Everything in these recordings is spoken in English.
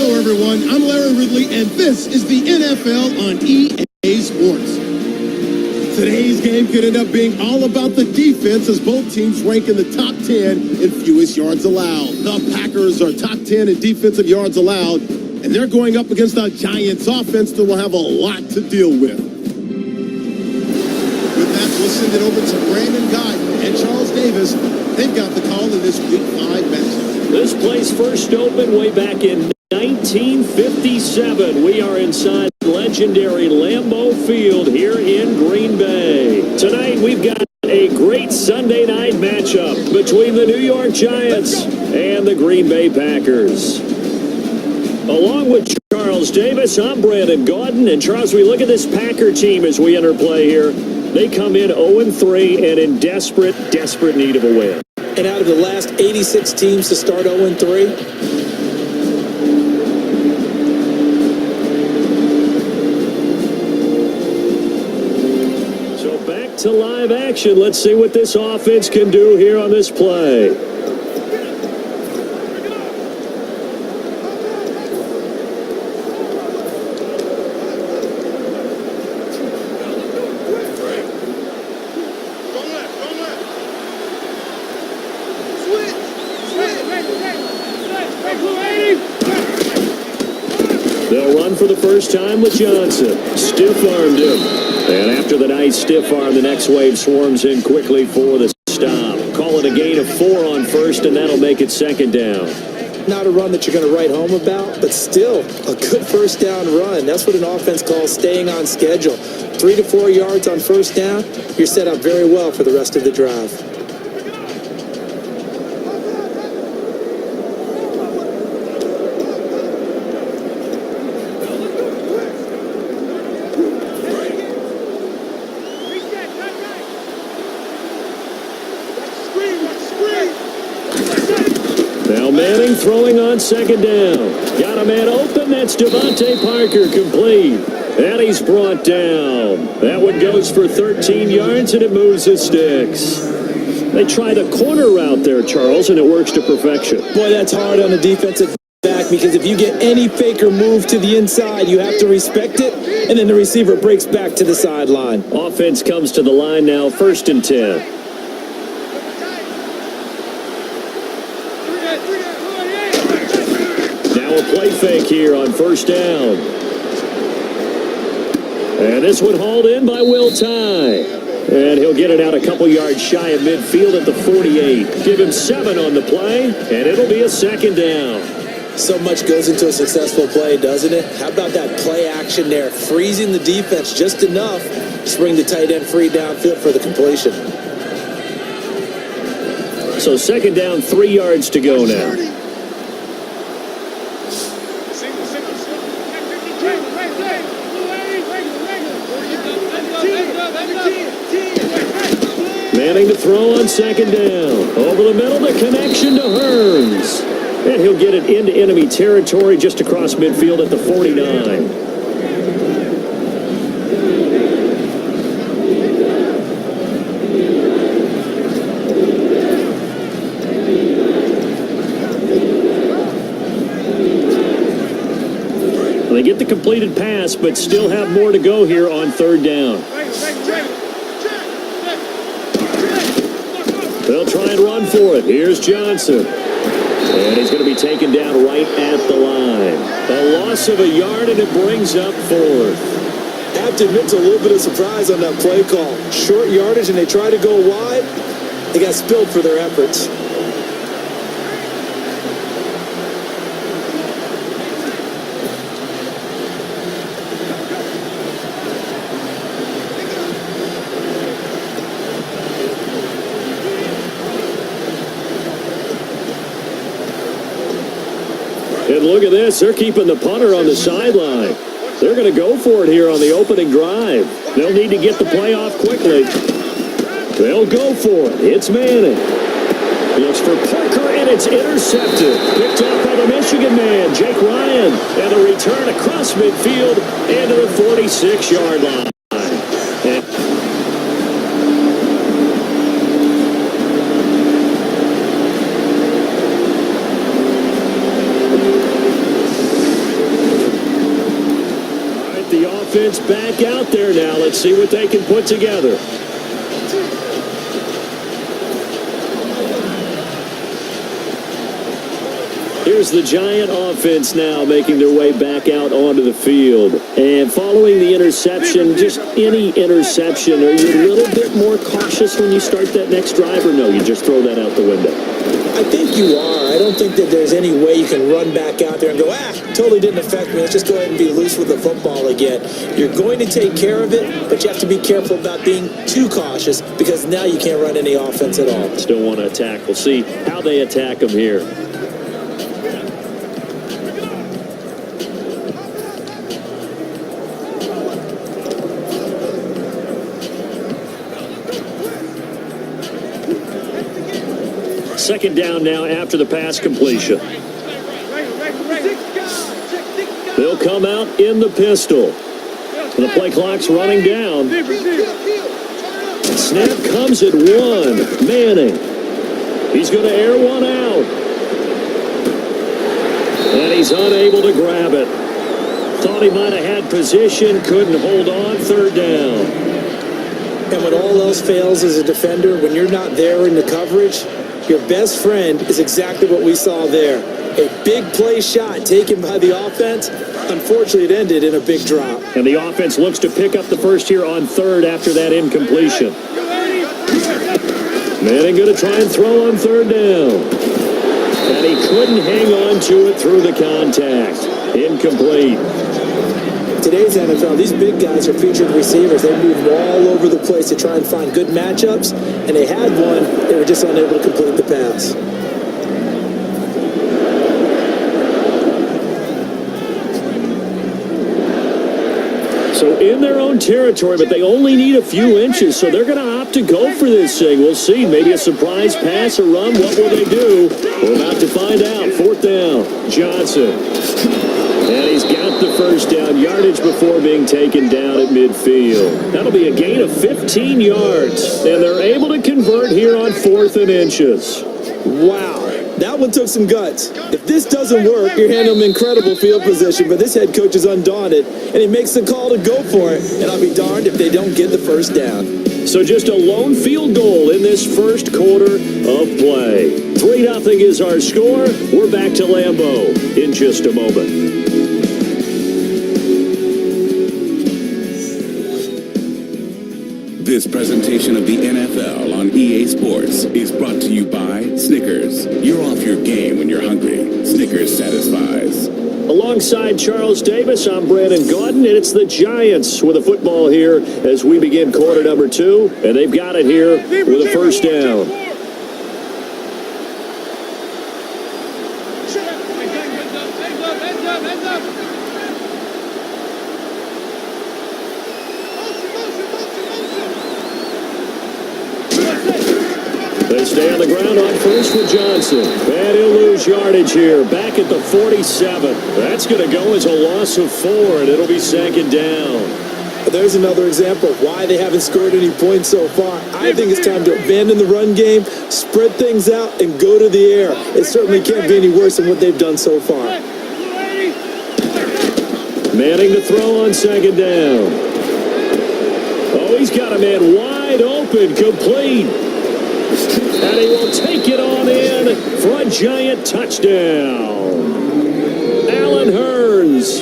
Hello, everyone. I'm Larry Ridley, and this is the NFL on EA Sports. Today's game could end up being all about the defense as both teams rank in the top 10 in fewest yards allowed. The Packers are top 10 in defensive yards allowed, and they're going up against a Giants offense that will have a lot to deal with. With that, we'll send it over to Brandon Guyton and Charles Davis. They've got the call in this Week 5 matchup. This place first opened way back in 1957. We are inside legendary Lambeau Field here in Green Bay. Tonight we've got a great Sunday night matchup between the New York Giants and the Green Bay Packers. Along with Charles Davis, I'm Brandon Guyton. And Charles, we look at this Packer team as we enter play here. They come in 0-3 and in desperate need of a win. And out of the last 86 teams to start 0-3, to live action. Let's see what this offense can do here on this play. They'll run for the first time with Johnson. Stiff-armed him. And after the nice stiff arm, the next wave swarms in quickly for the stop. Call it a gain of 4 on first, and that'll make it second down. not a run that you're going to write home about, but still a good first down run. That's what an offense calls staying on schedule. 3 to 4 yards on first down, you're set up very well for the rest of the drive. Manning throwing on second down. Got a man open. That's Devontae Parker, complete. And he's brought down. That one goes for 13 yards, and it moves the sticks. They try the corner route there, Charles, and it works to perfection. Boy, that's hard on the defensive back, because if you get any fake or move to the inside, you have to respect it, and then the receiver breaks back to the sideline. Offense comes to the line now, 1st and 10. Play fake here on first down. And this one hauled in by Will Tye. And he'll get it out a couple yards shy of midfield at the 48. Give him 7 on the play, and it'll be a second down. So much goes into a successful play, doesn't it? How about that play action there? Freezing the defense just enough to bring the tight end free downfield for the completion. So second down, 3 yards to go now. Manning to throw on second down. Over the middle, the connection to Hearns. And he'll get it into enemy territory just across midfield at the 49. They get the completed pass, but still have more to go here on third down. They'll try and run for it. Here's Johnson. And he's going to be taken down right at the line. A loss of a yard, and it brings up 4th. I have to admit to a little bit of surprise on that play call. Short yardage, and they try to go wide. They got spilled for their efforts. And look at this. They're keeping the punter on the sideline. They're going to go for it here on the opening drive. They'll need to get the play off quickly. They'll go for it. It's Manning. Looks for Parker, and it's intercepted. Picked off by the Michigan man, Jake Ryan. And a return across midfield into the 46-yard line. offense back out there now. Let's see what they can put together. Here's the Giant offense now making their way back out onto the field. And following the interception, just any interception, are you a little bit more cautious when you start that next drive, or no, you just throw that out the window? I think you are. I don't think that there's any way you can run back out there and go, totally didn't affect me. Let's just go ahead and be loose with the football again. You're going to take care of it, but you have to be careful about being too cautious because now you can't run any offense at all. Still want to attack. We'll see how they attack them here. Second down now after the pass completion. They'll come out in the pistol. The play clock's running down. Snap comes at one. Manning. He's going to air one out. And he's unable to grab it. Thought he might have had position. Couldn't hold on. Third down. And when all else fails as a defender, when you're not there in the coverage, your best friend is exactly what we saw there. A big play shot taken by the offense. Unfortunately, it ended in a big drop. And the offense looks to pick up the first here on third after that incompletion. Manning going to try and throw on third down. And he couldn't hang on to it through the contact. Incomplete. Today's NFL, these big guys are featured receivers. They move all over the place to try and find good matchups, and they had one. They were just unable to complete the pass. So in their own territory, but they only need a few inches, so they're going to opt to go for this thing. We'll see. Maybe a surprise pass or run. What will they do? We're about to find out. Fourth down. Johnson. And he's got the first down, yardage before being taken down at midfield. That'll be a gain of 15 yards. And they're able to convert here on 4th and inches. Wow. That one took some guts. If this doesn't work, you're handing them incredible field position, but this head coach is undaunted, and he makes the call to go for it, and I'll be darned if they don't get the first down. So just a lone field goal in this first quarter of play. 3-0 is our score. We're back to Lambeau in just a moment. This presentation of the NFL on EA Sports is brought to you by Snickers. You're off your game when you're hungry. Snickers satisfies. Alongside Charles Davis, I'm Brandon Gaudin, and it's the Giants with a football here as we begin quarter number 2, and they've got it here with a first down. They stay on the ground on first with Johnson. And he'll lose yardage here. Back at the 47. That's going to go as a loss of 4, and it'll be second down. There's another example of why they haven't scored any points so far. I think it's time to abandon the run game, spread things out, and go to the air. It certainly can't be any worse than what they've done so far. Manning to throw on second down. Oh, he's got a man wide open, complete. And he will take it on in for a Giant touchdown. Allen Hurns.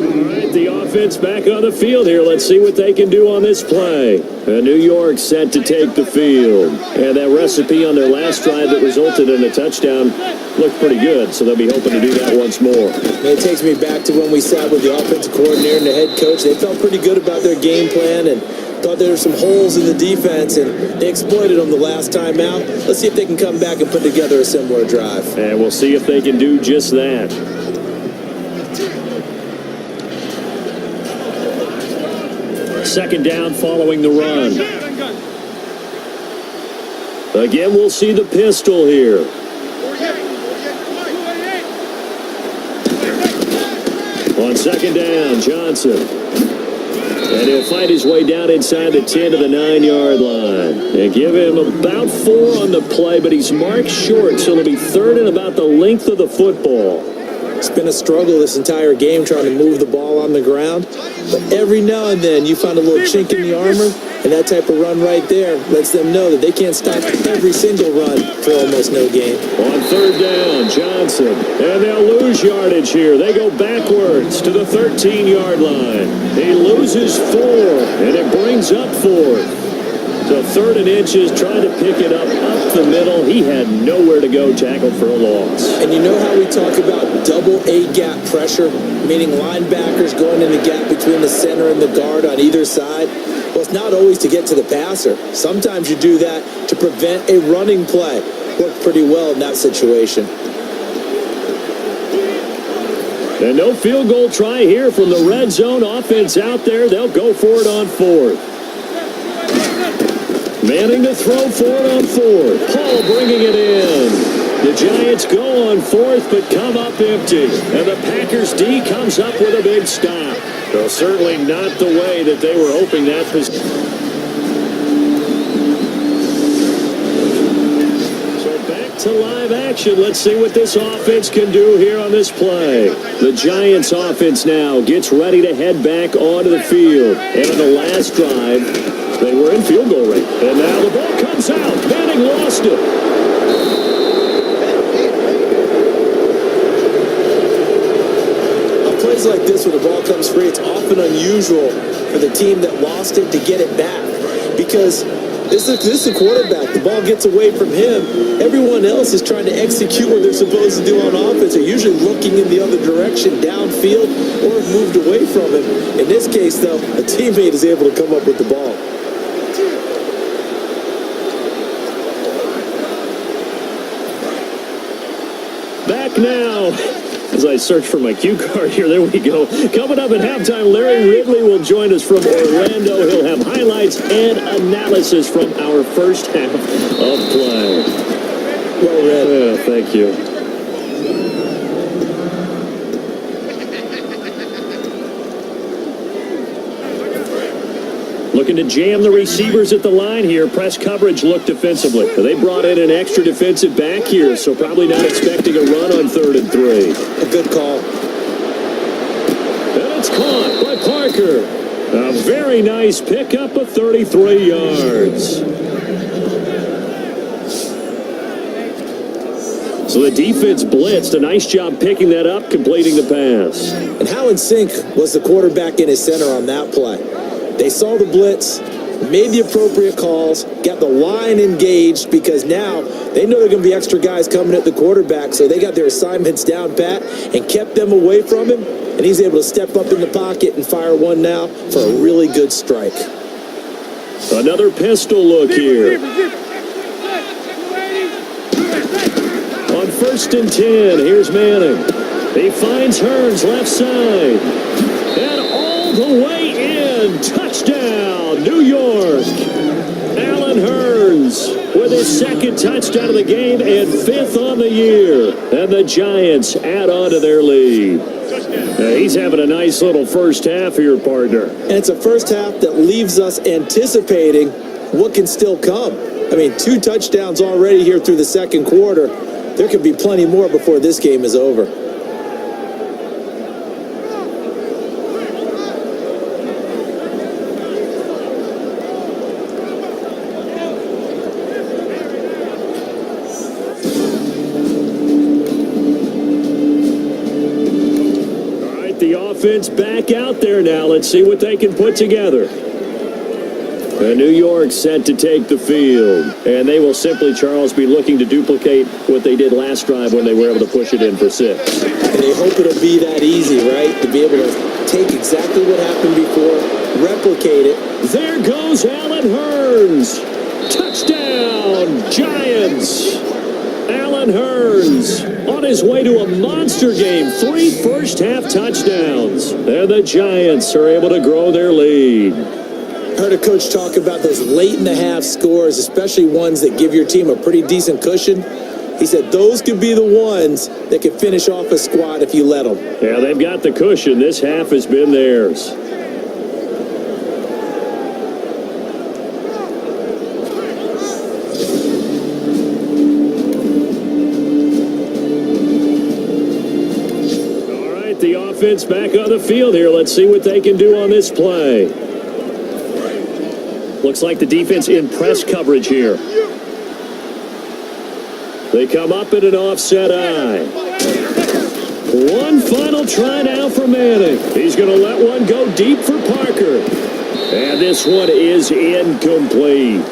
All right, the offense back on the field here. Let's see what they can do on this play. New York set to take the field. And that recipe on their last drive that resulted in a touchdown looked pretty good, so they'll be hoping to do that once more. It takes me back to when we sat with the offensive coordinator and the head coach. They felt pretty good about their game plan and thought there were some holes in the defense, and they exploited them the last time out. Let's see if they can come back and put together a similar drive. And we'll see if they can do just that. Second down following the run. Again, we'll see the pistol here. On second down, Johnson. And he'll fight his way down inside the 10 to the 9-yard line. And give him about 4 on the play, but he's marked short, so it'll be third and about the length of the football. It's been a struggle this entire game trying to move the ball on the ground. But every now and then you find a little chink in the armor, and that type of run right there lets them know that they can't stop every single run for almost no gain. On third down, Johnson. And they'll lose yardage here. They go backwards to the 13-yard line. He loses 4, and it brings up 4. So third and inches, trying to pick it up the middle. He had nowhere to go, tackled for a loss. And you know how we talk about double A-gap pressure, meaning linebackers going in the gap between the center and the guard on either side? Well, it's not always to get to the passer. Sometimes you do that to prevent a running play. Worked pretty well in that situation. And no field goal try here from the red zone offense out there. They'll go for it on 4th. Manning to throw for it on 4th. Paul bringing it in. The Giants go on 4th, but come up empty. And the Packers D comes up with a big stop. So certainly not the way that they were hoping that position. So back to live action. Let's see what this offense can do here on this play. The Giants offense now gets ready to head back onto the field. And on the last drive, they were in field goal range. And now the ball comes out. Manning lost it. On plays like this, when the ball comes free, it's often unusual for the team that lost it to get it back. Because this is the quarterback. The ball gets away from him. Everyone else is trying to execute what they're supposed to do on offense. They're usually looking in the other direction, downfield, or have moved away from him. In this case, though, a teammate is able to come up with the ball. Back now, as I search for my cue card here, there we go. Coming up at halftime, Larry Ridley will join us from Orlando. He'll have highlights and analysis from our first half of play. Well read. Yeah, thank you. Looking to jam the receivers at the line here. Press coverage look defensively. They brought in an extra defensive back here, so probably not expecting a run on 3rd and 3. A good call. And it's caught by Parker. A very nice pickup of 33 yards. So the defense blitzed. A nice job picking that up, completing the pass. And how in sync was the quarterback and his center on that play? They saw the blitz, made the appropriate calls, got the line engaged, because now they know there are going to be extra guys coming at the quarterback, so they got their assignments down pat and kept them away from him, and he's able to step up in the pocket and fire one now for a really good strike. Another pistol look here. On 1st and 10, here's Manning. He finds Hearns left side. And all the way in. Touchdown, New York. Allen Hearns with his 2nd touchdown of the game and 5th on the year. And the Giants add on to their lead. He's having a nice little first half here, partner. And it's a first half that leaves us anticipating what can still come. I mean, 2 touchdowns already here through the 2nd quarter. There could be plenty more before this game is over. Offense back out there now. Let's see what they can put together. New York set to take the field. And they will simply, Charles, be looking to duplicate what they did last drive when they were able to push it in for 6. And they hope it'll be that easy, right? To be able to take exactly what happened before, replicate it. There goes Allen Hearns. Touchdown, Giants. Allen Hearns on his way to a monster game. 3 first-half touchdowns. And the Giants are able to grow their lead. Heard a coach talk about those late-in-the-half scores, especially ones that give your team a pretty decent cushion. He said those could be the ones that could finish off a squad if you let them. Yeah, they've got the cushion. This half has been theirs. offense back on the field here. Let's see what they can do on this play. Looks like the defense in press coverage here. They come up in an offset eye. One final try now for Manning. He's going to let one go deep for Parker. And this one is incomplete.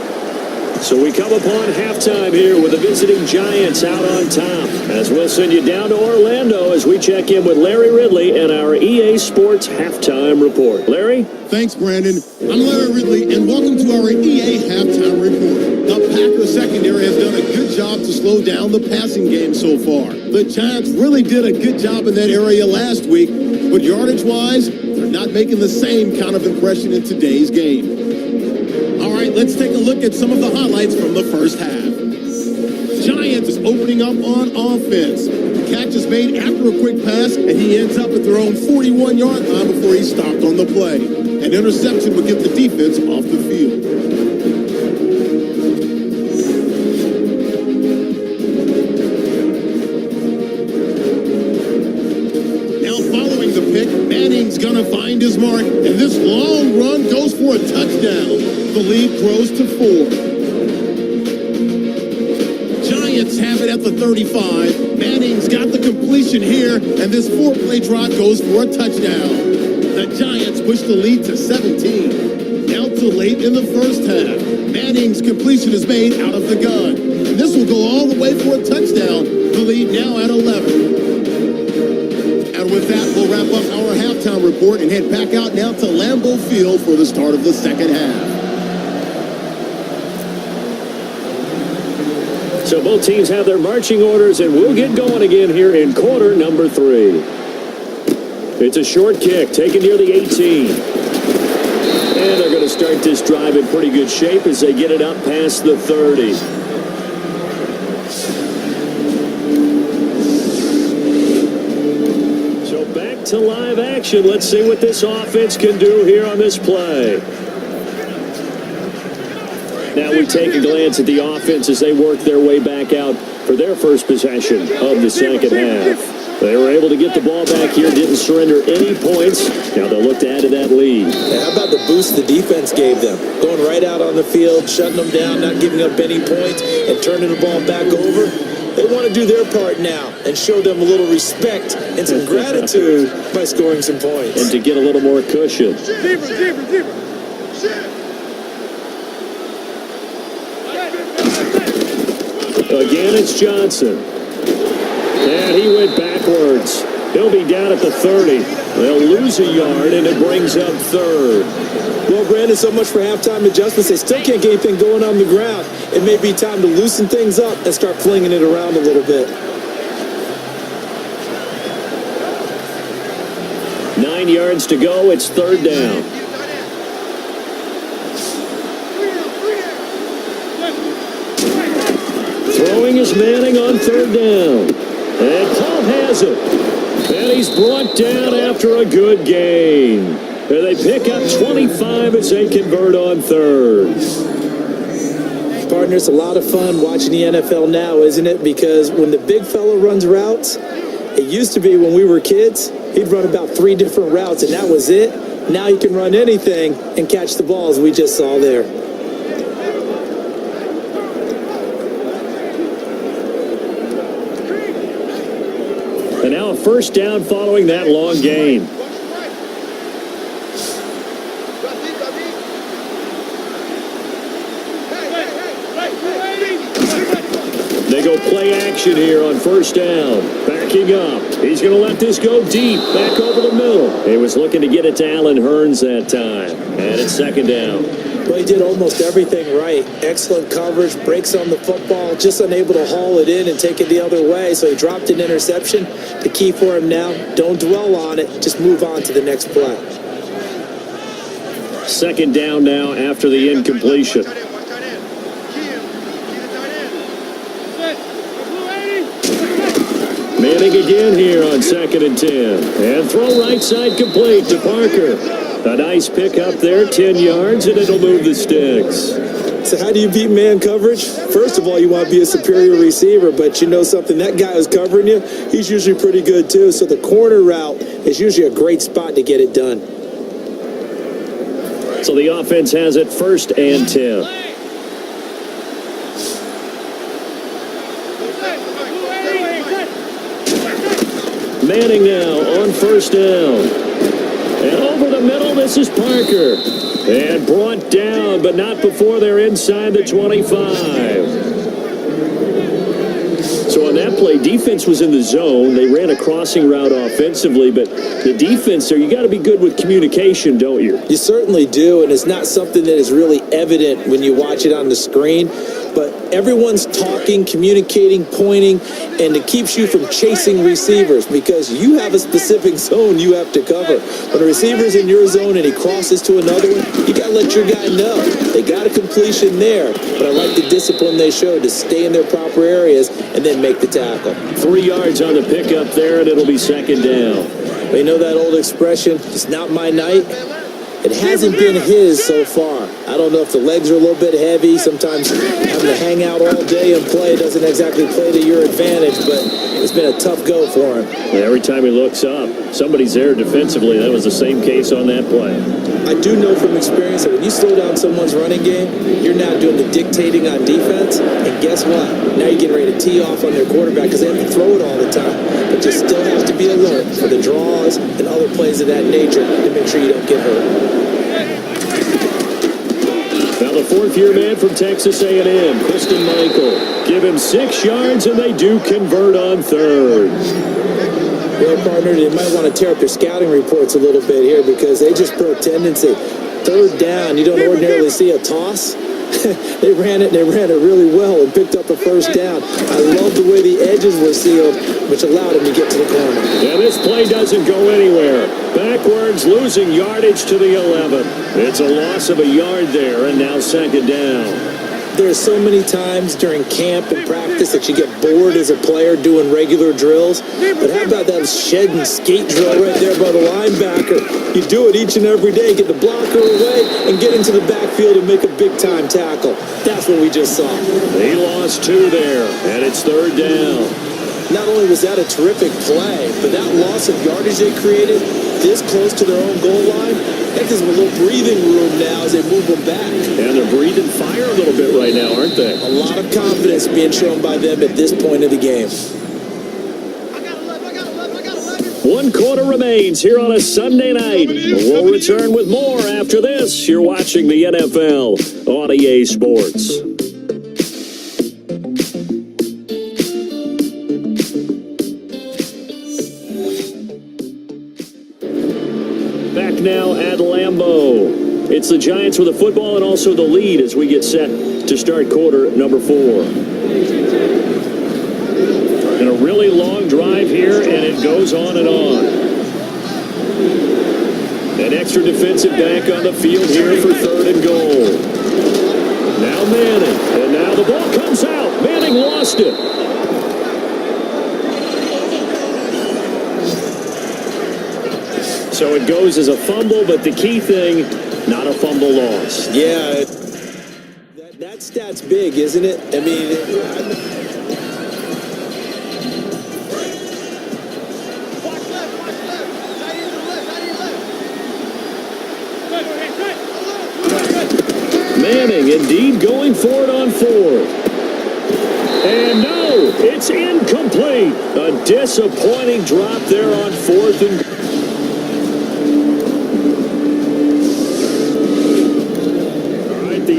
So we come upon halftime here with the visiting Giants out on top. As we'll send you down to Orlando as we check in with Larry Ridley and our EA Sports Halftime Report. Larry? Thanks, Brandon. I'm Larry Ridley, and welcome to our EA Halftime Report. The Packers secondary has done a good job to slow down the passing game so far. The Giants really did a good job in that area last week, but yardage-wise, they're not making the same kind of impression in today's game. All right, let's take a look at some of the highlights from the first half. Giants is opening up on offense. The catch is made after a quick pass, and he ends up at their own 41-yard line before he stopped on the play. An interception would get the defense off the field. Now following the pick, Manning's gonna find his mark, and this long run goes for a touchdown. The lead grows to 4. Giants have it at the 35. Manning's got the completion here, and this 4-play drive goes for a touchdown. The Giants push the lead to 17. Now to late in the first half. Manning's completion is made out of the gun. And this will go all the way for a touchdown. The lead now at 11. And with that, we'll wrap up our halftime report and head back out now to Lambeau Field for the start of the second half. So both teams have their marching orders, and we'll get going again here in quarter number 3. It's a short kick taken near the 18. And they're going to start this drive in pretty good shape as they get it up past the 30. So back to live action. Let's see what this offense can do here on this play. Now we take a glance at the offense as they work their way back out for their first possession of the second half. They were able to get the ball back here, didn't surrender any points. Now they'll look to add to that lead. How about the boost the defense gave them? Going right out on the field, shutting them down, not giving up any points, and turning the ball back over. They want to do their part now and show them a little respect and some gratitude by scoring some points. And to get a little more cushion. Again, it's Johnson. And he went backwards. He'll be down at the 30. They'll lose a yard, and it brings up third. Well, Brandon, so much for halftime adjustments. They still can't get anything going on the ground. It may be time to loosen things up and start flinging it around a little bit. 9 yards to go. It's third down. Throwing is Manning on third down. And Paul has it. And he's brought down after a good gain. And they pick up 25 as they convert on third. Partner, it's a lot of fun watching the NFL now, isn't it? Because when the big fella runs routes, it used to be when we were kids, he'd run about 3 different routes, and that was it. Now he can run anything and catch the balls we just saw there. And now a first down following that long gain. They go play action here on first down. Backing up. He's going to let this go deep. Back over the middle. He was looking to get it to Allen Hurns that time. And it's second down. Well, he did almost everything right. Excellent coverage, breaks on the football, just unable to haul it in and take it the other way. So he dropped an interception. The key for him now, don't dwell on it. Just move on to the next play. Second down now after the incompletion. Manning again here on 2nd and 10. And throw right side complete to Parker. A nice pick up there, 10 yards, and it'll move the sticks. So how do you beat man coverage? First of all, you want to be a superior receiver, but you know something, that guy who's covering you, he's usually pretty good too. So the corner route is usually a great spot to get it done. So the offense has it 1st and 10. Manning now on 1st down. And over the middle, this is Parker. And brought down, but not before they're inside the 25. So on that play, defense was in the zone. They ran a crossing route offensively, but the defense there, you got to be good with communication, don't you? You certainly do, and it's not something that is really evident when you watch it on the screen. But everyone's talking, communicating, pointing, and it keeps you from chasing receivers because you have a specific zone you have to cover. When a receiver's in your zone and he crosses to another one, you got to let your guy know. They got a completion there, but I like the discipline they showed to stay in their proper areas and then make the tackle. 3 yards on the pickup there, and it'll be 2nd down. They know that old expression, it's not my night. It hasn't been his so far. I don't know if the legs are a little bit heavy. Sometimes having to hang out all day and play doesn't exactly play to your advantage, but it's been a tough go for him. Every time he looks up, somebody's there defensively. That was the same case on that play. I do know from experience that when you slow down someone's running game, you're now doing the dictating on defense, and guess what? Now you're getting ready to tee off on their quarterback because they have to throw it all the time. But you still have to be alert for the draws and other plays of that nature to make sure you don't get hurt. Now the 4th-year man from Texas A&M, Kristen Michael. Give him 6 yards, and they do convert on 3rd. Well, partner, they might want to tear up their scouting reports a little bit here because they just pro tendency. 3rd down, you don't ordinarily see a toss. They ran it really well and picked up a 1st down. I love the way the edges were sealed, which allowed him to get to the corner. Yeah, this play doesn't go anywhere. Backwards, losing yardage to the 11. It's a loss of a yard there, and now 2nd down. There's so many times during camp and practice that you get bored as a player doing regular drills. But how about that shed and skate drill right there by the linebacker? You do it each and every day. Get the blocker away and get into the backfield and make a big-time tackle. That's what we just saw. He lost 2 there, and it's 3rd down. Not only was that a terrific play, but that loss of yardage they created this close to their own goal line, that gives them a little breathing room now as they move them back. And they're breathing fire a little bit right now, aren't they? A lot of confidence being shown by them at this point of the game. 1 quarter remains here on a Sunday night. We'll return with more after this. You're watching the NFL on EA Sports. Back now at Lambeau. It's the Giants with the football and also the lead as we get set to start quarter number 4. And a really long drive here, and it goes on and on. An extra defensive back on the field here for 3rd and goal. Now Manning, and now the ball comes out. Manning lost it. So it goes as a fumble, but the key thing, not a fumble loss. Yeah, that stat's big, isn't it? I mean, Manning indeed going for it on 4th. And no, it's incomplete. A disappointing drop there on 4th and goal.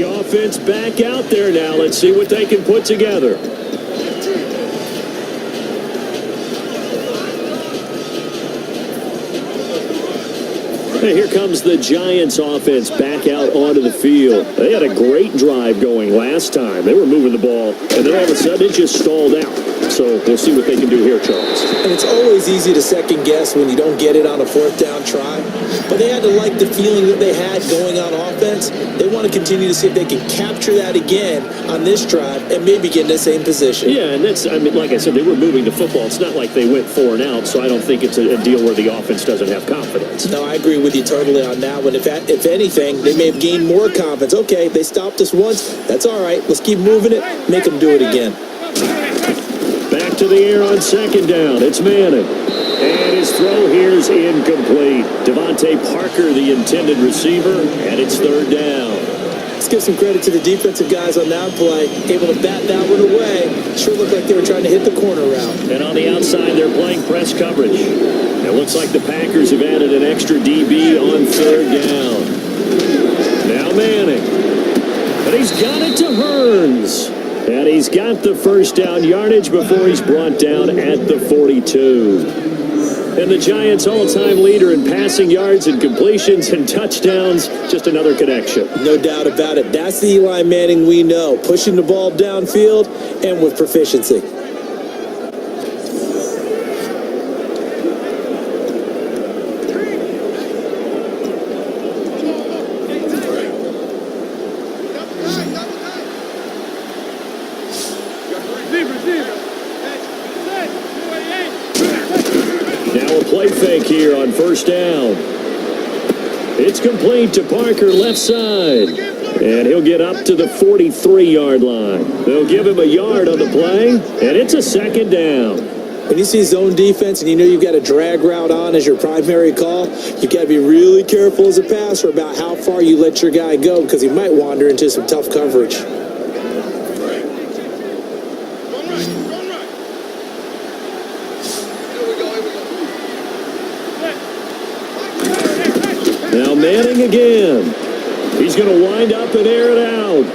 Offense back out there now. Let's see what they can put together. And here comes the Giants offense back out onto the field. They had a great drive going last time. They were moving the ball, and then all of a sudden it just stalled out. So we'll see what they can do here, Charles. And it's always easy to second guess when you don't get it on a 4th down try. But they had to like the feeling that they had going on offense. They want to continue to see if they can capture that again on this drive and maybe get in the same position. Yeah, and that's, I mean, like I said, they were moving the football. It's not like they went 4 and out, so I don't think it's a deal where the offense doesn't have confidence. No, I agree with with you totally on that one. If anything, they may have gained more confidence. Okay, they stopped us once. That's all right. Let's keep moving it. Make them do it again. Back to the air on second down. It's Manning. And his throw here is incomplete. Devontae Parker, the intended receiver, and it's third down. Let's give some credit to the defensive guys on that play. Able to bat that one away. Sure looked like they were trying to hit the corner route. And on the outside, they're playing press coverage. It looks like the Packers have added an extra DB on third down. Now Manning. And he's got it to Hearns. And he's got the first down yardage before he's brought down at the 42. And the Giants' all-time leader in passing yards and completions and touchdowns, just another connection. No doubt about it. That's the Eli Manning we know. Pushing the ball downfield and with proficiency. Now a play fake here on first down. It's complete to Parker left side. And he'll get up to the 43-yard line. They'll give him a yard on the play, and it's a second down. When you see zone defense and you know you've got a drag route on as your primary call, you got to be really careful as a passer about how far you let your guy go because he might wander into some tough coverage. Now Manning again. He's going to wind up and air it out.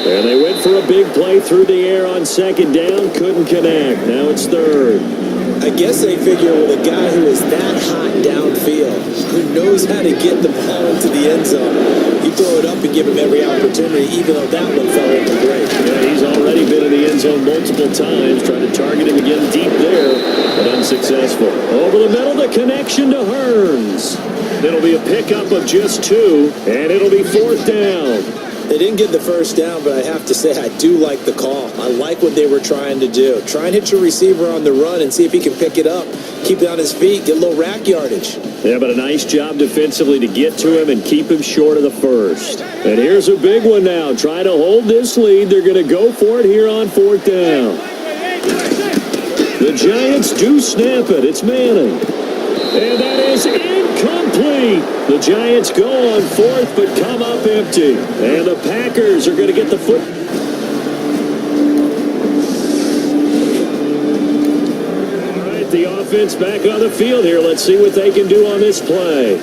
And they went for a big play through the air on second down. Couldn't connect. Now it's third. I guess they figure with a guy who is that hot downfield, who knows how to get the ball into the end zone, you throw it up and give him every opportunity, even though that one fell into break. Yeah, he's already been in the end zone multiple times, trying to target him again deep there, but unsuccessful. Over the middle, the connection to Hearns. It'll be a pickup of just 2, and it'll be fourth down. They didn't get the first down, but I have to say I do like the call. I like what they were trying to do. Try and hit your receiver on the run and see if he can pick it up. Keep it on his feet, get a little rack yardage. Yeah, but a nice job defensively to get to him and keep him short of the first. And here's a big one now. Trying to hold this lead. They're going to go for it here on fourth down. The Giants do snap it. It's Manning. And that is incomplete. The Giants go on fourth, but come up empty. And the Packers are going to get the foot. All right, the offense back on the field here. Let's see what they can do on this play.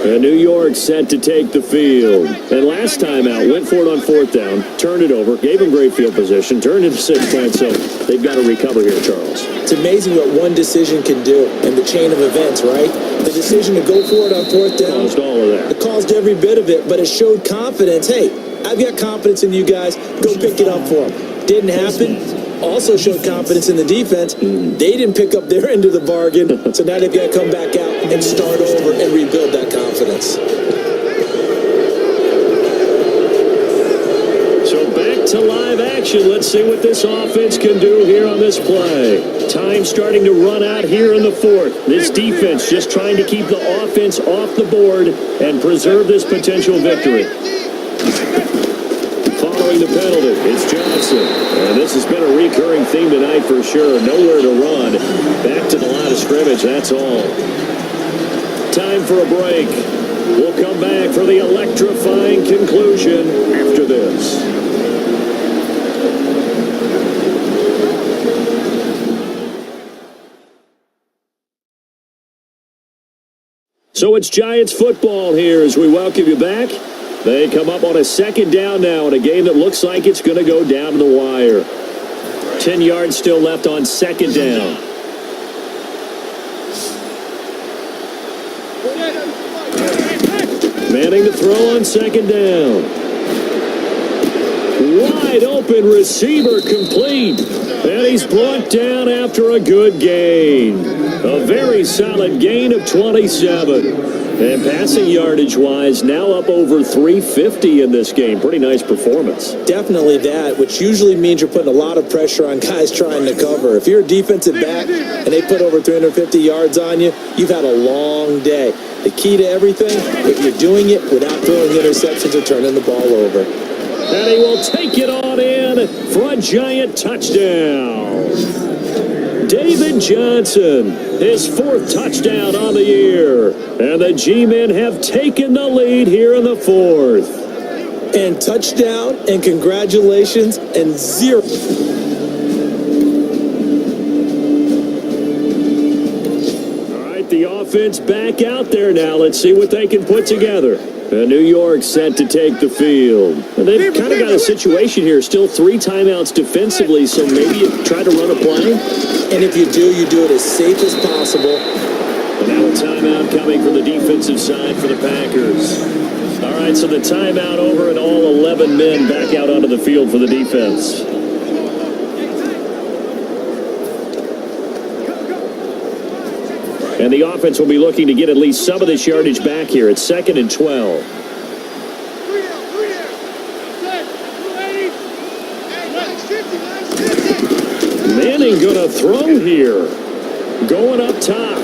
And New York set to take the field. And last time out, went for it on fourth down, turned it over, gave him great field position, turned into 6 points, so they've got to recover here, Charles. It's amazing what one decision can do in the chain of events, right? The decision to go for it on fourth down. Caused all of that. It caused every bit of it, but it showed confidence. Hey, I've got confidence in you guys. Go pick it up for them. Didn't happen. Also showed confidence in the defense. They didn't pick up their end of the bargain, so now they've got to come back out and start over and rebuild that confidence. So back to live action. Let's see what this offense can do here on this play. Time starting to run out here in the fourth. This defense just trying to keep the offense off the board and preserve this potential victory. Following the penalty, it's Johnson. And this has been a recurring theme tonight for sure. Nowhere to run. Back to the line of scrimmage, that's all. Time for a break. We'll come back for the electrifying conclusion after this. So it's Giants football here as we welcome you back. They come up on a second down now in a game that looks like it's going to go down to the wire. 10 yards still left on second down. Manning to throw on second down. Wide open receiver complete. And he's brought down after a good gain. A very solid gain of 27. And passing yardage-wise, now up over 350 in this game. Pretty nice performance. Definitely that, which usually means you're putting a lot of pressure on guys trying to cover. If you're a defensive back and they put over 350 yards on you, you've had a long day. The key to everything, if you're doing it without throwing interceptions or turning the ball over. And he will take it on in for a giant touchdown. David Johnson, his 4th touchdown on the year. And the G-men have taken the lead here in the 4th. And touchdown, and congratulations, and 0. All right, the offense back out there now. Let's see what they can put together. New York set to take the field. And they've kind of got a situation here. Still 3 timeouts defensively, so maybe you try to run a play. And if you do it as safe as possible. And now a timeout coming from the defensive side for the Packers. All right, so the timeout over and all 11 men back out onto the field for the defense. And the offense will be looking to get at least some of this yardage back here. It's 2nd and 12. Manning going to throw here. Going up top.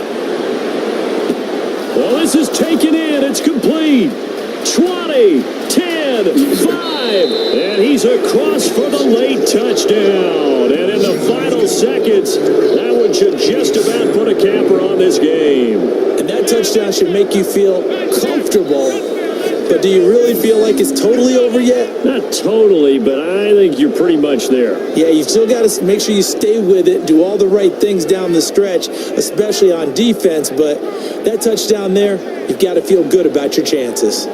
Well, this is taken in. It's complete. 20, 10, 5. And he's across for the late touchdown. And in the final seconds, that one should just about put a capper on this game. And that touchdown should make you feel comfortable. But do you really feel like it's totally over yet? Not totally, but I think you're pretty much there. Yeah, you've still got to make sure you stay with it, do all the right things down the stretch, especially on defense. But that touchdown there, you've got to feel good about your chances.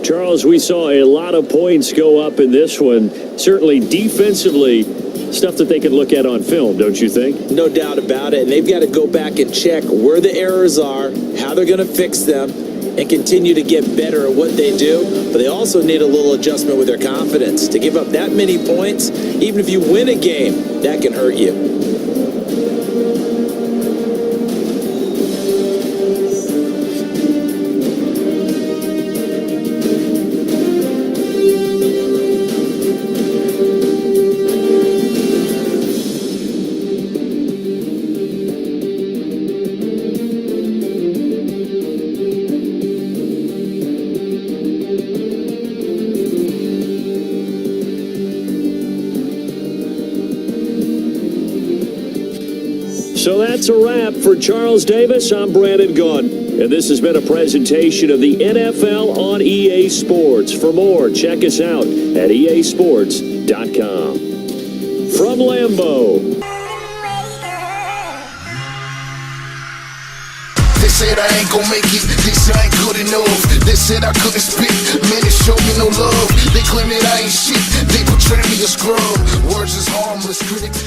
Charles, we saw a lot of points go up in this one. Certainly defensively, stuff that they can look at on film, don't you think? No doubt about it. And they've got to go back and check where the errors are, how they're going to fix them, and continue to get better at what they do. But they also need a little adjustment with their confidence. To give up that many points, even if you win a game, that can hurt you. So that's a wrap for Charles Davis. I'm Brandon Gunn, and this has been a presentation of the NFL on EA Sports. For more, check us out at easports.com. From Lambeau. They said I ain't gon' make it, they said I ain't good enough. They said I couldn't spit, man, they showed me no love. They claim that I ain't shit, they portray me as scrub. Words is harmless, critics